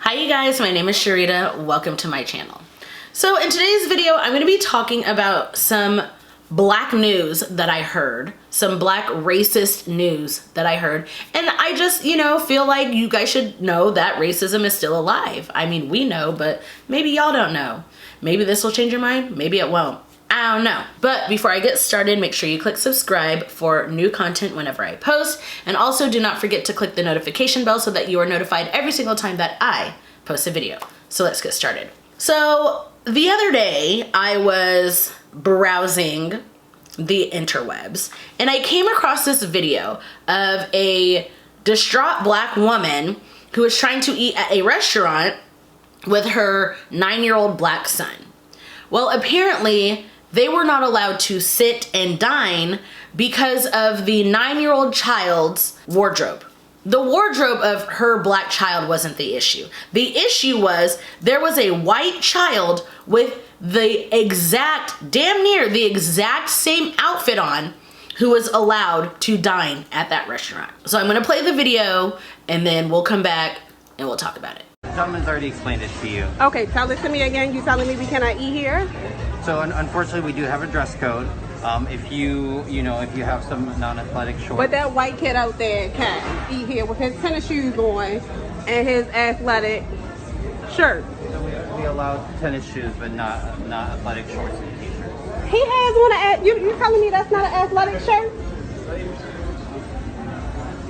Hi you guys, my name is Cherita. Welcome to my channel. So in today's video, I'm going to be talking about some black news that I heard, some black racist news that I heard, and I just, feel like you guys should know that racism is still alive. I mean, we know, but maybe y'all don't know. Maybe this will change your mind, maybe it won't. I don't know. But before I get started, make sure you click subscribe for new content whenever I post. And also do not forget to click the notification bell so that you are notified every single time that I post a video. So let's get started. So the other day I was browsing the interwebs and I came across this video of a distraught black woman who was trying to eat at a restaurant with her 9-year-old black son. Well, apparently they were not allowed to sit and dine because of the 9-year-old child's wardrobe. The wardrobe of her black child wasn't the issue. The issue was there was a white child with damn near the exact same outfit on who was allowed to dine at that restaurant. So I'm gonna play the video and then we'll come back and we'll talk about it. Someone's already explained it to you. Okay, tell it to me again. You telling me we cannot eat here? So unfortunately, we do have a dress code. If you have some non-athletic shorts. But that white kid out there can eat here with his tennis shoes on and his athletic shirt. So we allow tennis shoes, but not athletic shorts and t-shirts. He has on you telling me that's not an athletic shirt?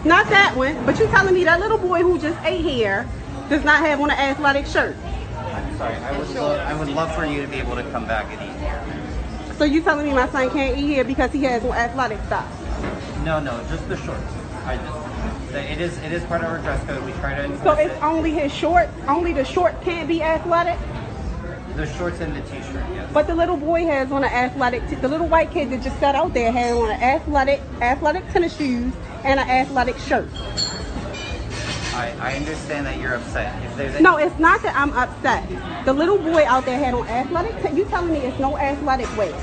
Not that one, but you telling me that little boy who just ate here does not have on an athletic shirt? I'm sorry. I would love for you to be able to come back and eat here. So you telling me my son can't eat here because he has on athletic stuff? No, just the shorts. It is part of our dress code. We try to enforce So it's only his shorts? Only the shorts can't be athletic? The shorts and the t-shirt, yes. But the little boy has on an athletic, the little white kid that just sat out there had on an athletic tennis shoes and an athletic shirt. I understand that you're upset. If there's No, it's not that I'm upset. The little boy out there had on you telling me it's no athletic wear.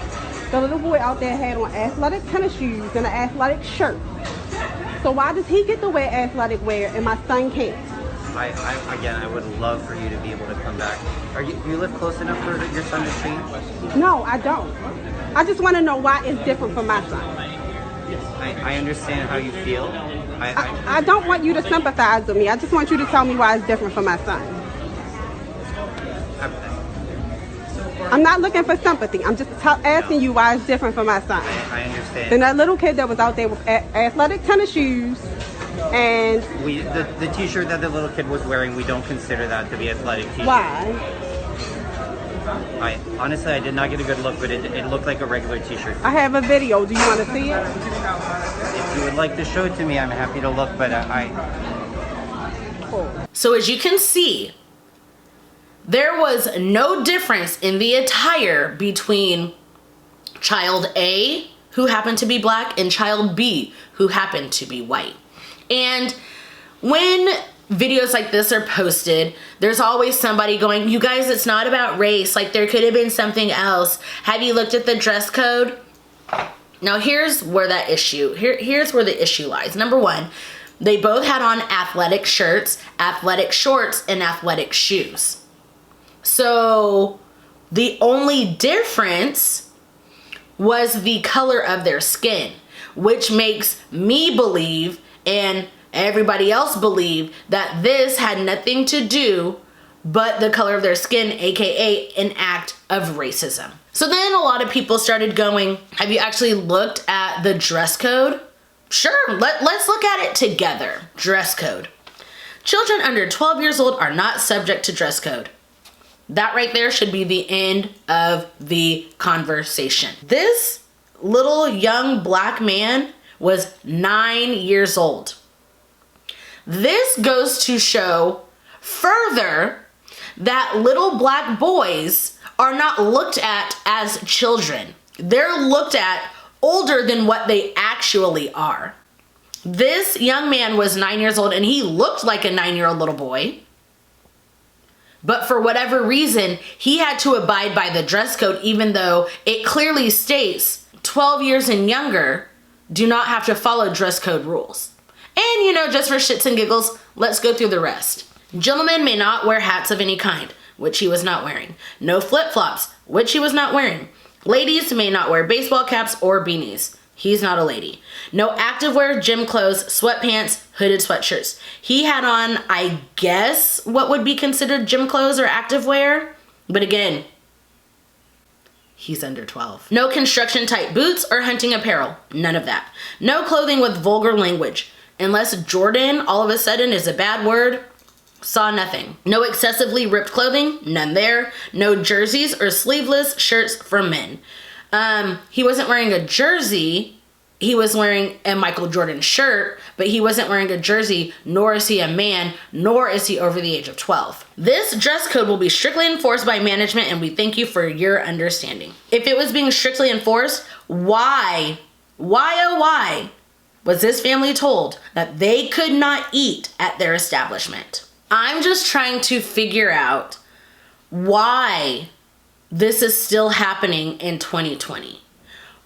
The little boy out there had on athletic tennis shoes and an athletic shirt. So why does he get to wear athletic wear and my son can't? I would love for you to be able to come back. Do you live close enough for your son to change? No, I don't. I just want to know why it's different for my son. I understand how you feel. I don't want you to sympathize with me. I just want you to tell me why it's different for my son. I'm not looking for sympathy. I'm just asking you why it's different for my son. I understand. And that little kid that was out there with athletic tennis shoes and... The t-shirt that the little kid was wearing, we don't consider that to be athletic t-shirt. Why? Honestly, I did not get a good look, but it looked like a regular t-shirt. I have a video. Do you want to see it? If you would like to show it to me, I'm happy to look, but Cool. So as you can see, there was no difference in the attire between child A, who happened to be black, and child B, who happened to be white. And when videos like this are posted, there's always somebody going, you guys, it's not about race. Like, there could have been something else. Have you looked at the dress code? Now, here's where that issue, here's where the issue lies. Number one, they both had on athletic shirts, athletic shorts, and athletic shoes. So the only difference was the color of their skin, which makes me believe, and everybody else believe, that this had nothing to do but the color of their skin, aka an act of racism. So then a lot of people started going, have you actually looked at the dress code? Sure, let's look at it together. Dress code. Children under 12 years old are not subject to dress code. That right there should be the end of the conversation. This little young black man was 9 years old. This goes to show further that little black boys are not looked at as children. They're looked at older than what they actually are. This young man was 9 years old and he looked like a 9-year-old little boy. But for whatever reason, he had to abide by the dress code, even though it clearly states 12 years and younger do not have to follow dress code rules. And, you know, just for shits and giggles, let's go through the rest. Gentlemen may not wear hats of any kind, which he was not wearing. No flip-flops, which he was not wearing. Ladies may not wear baseball caps or beanies. He's not a lady. No activewear, gym clothes, sweatpants, hooded sweatshirts. He had on, I guess, what would be considered gym clothes or activewear. But again, he's under 12. No construction type boots or hunting apparel. None of that. No clothing with vulgar language. Unless Jordan all of a sudden is a bad word, saw nothing. No excessively ripped clothing, none there. No jerseys or sleeveless shirts for men. He wasn't wearing a jersey. He was wearing a Michael Jordan shirt, but he wasn't wearing a jersey, nor is he a man, nor is he over the age of 12. This dress code will be strictly enforced by management, and we thank you for your understanding. If it was being strictly enforced, why was this family told that they could not eat at their establishment? I'm just trying to figure out why this is still happening in 2020.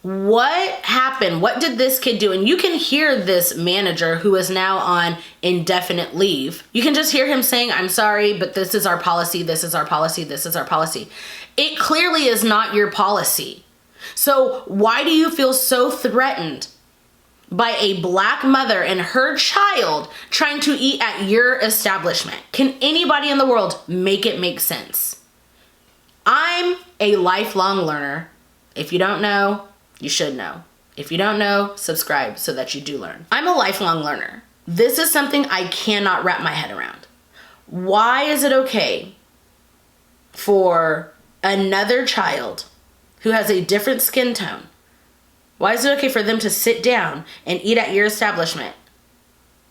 What happened? What did this kid do? And you can hear this manager who is now on indefinite leave. You can just hear him saying, I'm sorry, but this is our policy. This is our policy. This is our policy. It clearly is not your policy. So why do you feel so threatened by a black mother and her child trying to eat at your establishment? Can anybody in the world make it make sense? I'm a lifelong learner. If you don't know, you should know. If you don't know, subscribe so that you do learn. I'm a lifelong learner. This is something I cannot wrap my head around. Why is it okay for another child who has a different skin tone? Why is it okay for them to sit down and eat at your establishment,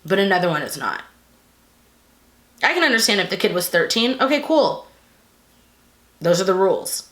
but another one is not? I can understand if the kid was 13. Okay, cool. Those are the rules.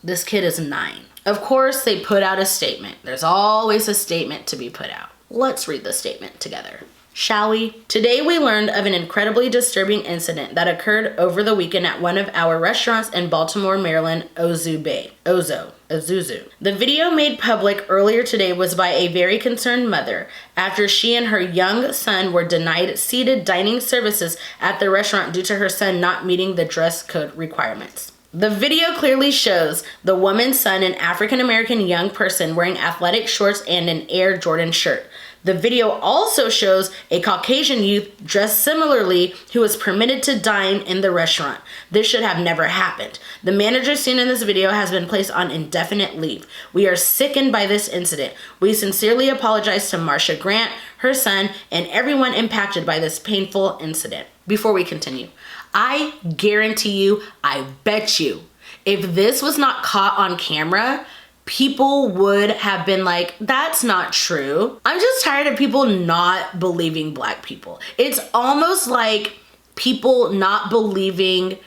This kid is 9. Of course, they put out a statement. There's always a statement to be put out. Let's read the statement together, shall we? Today we learned of an incredibly disturbing incident that occurred over the weekend at one of our restaurants in Baltimore, Maryland, Ouzo. The video made public earlier today was by a very concerned mother after she and her young son were denied seated dining services at the restaurant due to her son not meeting the dress code requirements. The video clearly shows the woman's son, an African-American young person, wearing athletic shorts and an Air Jordan shirt. The video also shows a Caucasian youth dressed similarly who was permitted to dine in the restaurant. This should have never happened. The manager seen in this video has been placed on indefinite leave. We are sickened by this incident. We sincerely apologize to Marsha Grant, her son, and everyone impacted by this painful incident. Before we continue, I guarantee you, I bet you, if this was not caught on camera, people would have been like, that's not true. I'm just tired of people not believing black people. It's almost like people not believing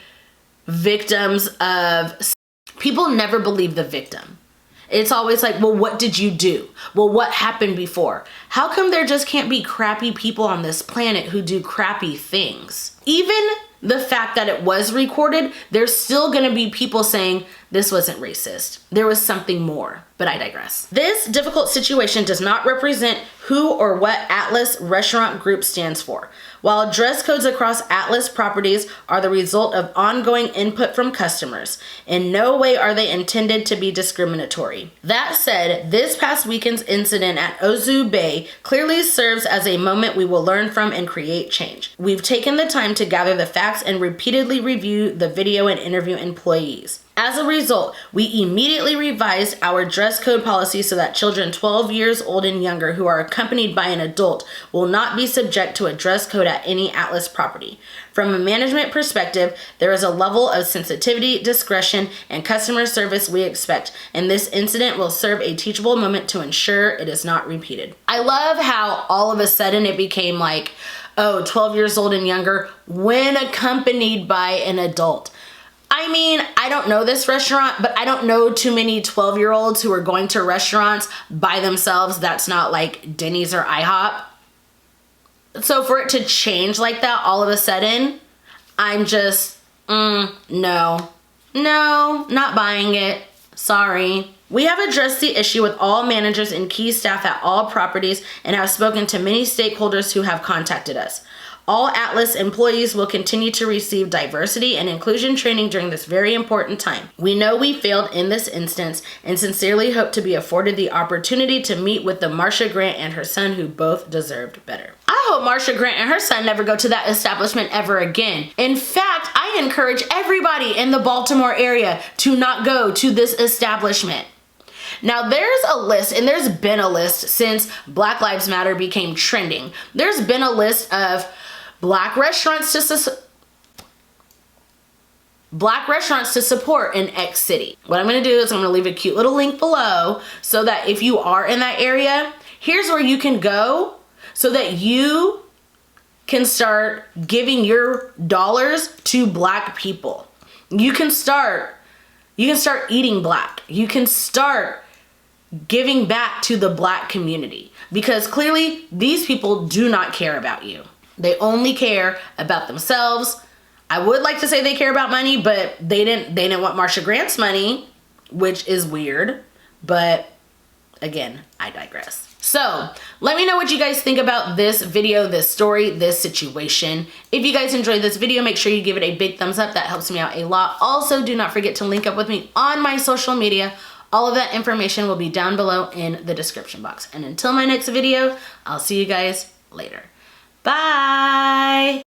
victims of, people never believe the victim. It's always like, well, what did you do? Well, what happened before? How come there just can't be crappy people on this planet who do crappy things? Even the fact that it was recorded, there's still gonna be people saying this wasn't racist. There was something more, but I digress. This difficult situation does not represent who or what Atlas Restaurant Group stands for. While dress codes across Atlas properties are the result of ongoing input from customers, in no way are they intended to be discriminatory. That said, this past weekend's incident at Ouzo Bay clearly serves as a moment we will learn from and create change. We've taken the time to gather the facts and repeatedly review the video and interview employees. As a result, we immediately revised our dress code policy so that children 12 years old and younger who are accompanied by an adult will not be subject to a dress code at any Atlas property. From a management perspective, there is a level of sensitivity, discretion, and customer service we expect, and this incident will serve a teachable moment to ensure it is not repeated. I love how all of a sudden it became like, oh, 12 years old and younger when accompanied by an adult. I mean, I don't know this restaurant, but I don't know too many 12-year-olds who are going to restaurants by themselves that's not like Denny's or IHOP. So for it to change like that all of a sudden, I'm just, no, not buying it. Sorry. We have addressed the issue with all managers and key staff at all properties and have spoken to many stakeholders who have contacted us. All Atlas employees will continue to receive diversity and inclusion training during this very important time. We know we failed in this instance and sincerely hope to be afforded the opportunity to meet with the Marsha Grant and her son, who both deserved better. I hope Marsha Grant and her son never go to that establishment ever again. In fact, I encourage everybody in the Baltimore area to not go to this establishment. Now, there's a list, and there's been a list since Black Lives Matter became trending. There's been a list of black restaurants to support in X city. What I'm gonna do is I'm gonna leave a cute little link below so that if you are in that area, here's where you can go so that you can start giving your dollars to black people. You can start eating black. You can start giving back to the black community, because clearly these people do not care about you. They only care about themselves. I would like to say they care about money, but they didn't want Marsha Grant's money, which is weird. But again, I digress. So let me know what you guys think about this video, this story, this situation. If you guys enjoyed this video, make sure you give it a big thumbs up. That helps me out a lot. Also, do not forget to link up with me on my social media. All of that information will be down below in the description box. And until my next video, I'll see you guys later. Bye.